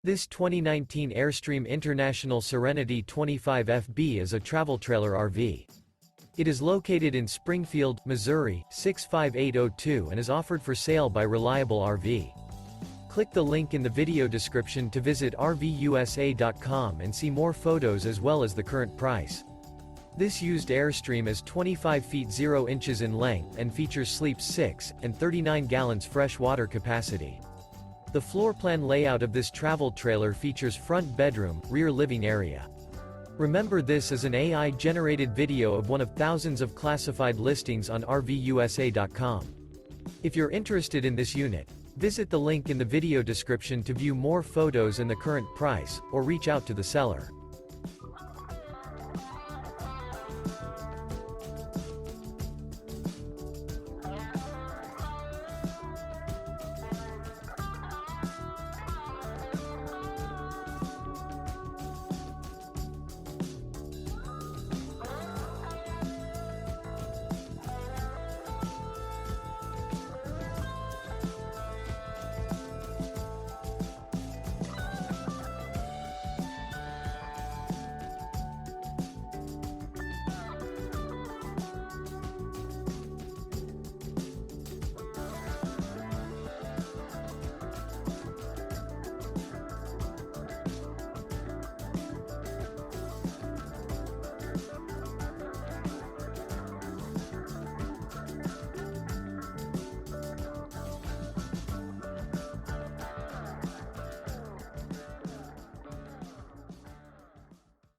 This 2019 Airstream International Serenity 25FB is a travel trailer RV. It is located in Springfield, Missouri, 65802 and is offered for sale by Reliable RV. Click the link in the video description to visit RVUSA.com and see more photos as well as the current price. This used Airstream is 25 feet 0 inches in length and features sleeps 6 and 39 gallons fresh water capacity. The floor plan layout of this travel trailer features front bedroom, rear living area. Remember, this is an AI-generated video of one of thousands of classified listings on RVUSA.com. If you're interested in this unit, visit the link in the video description to view more photos and the current price, or reach out to the seller.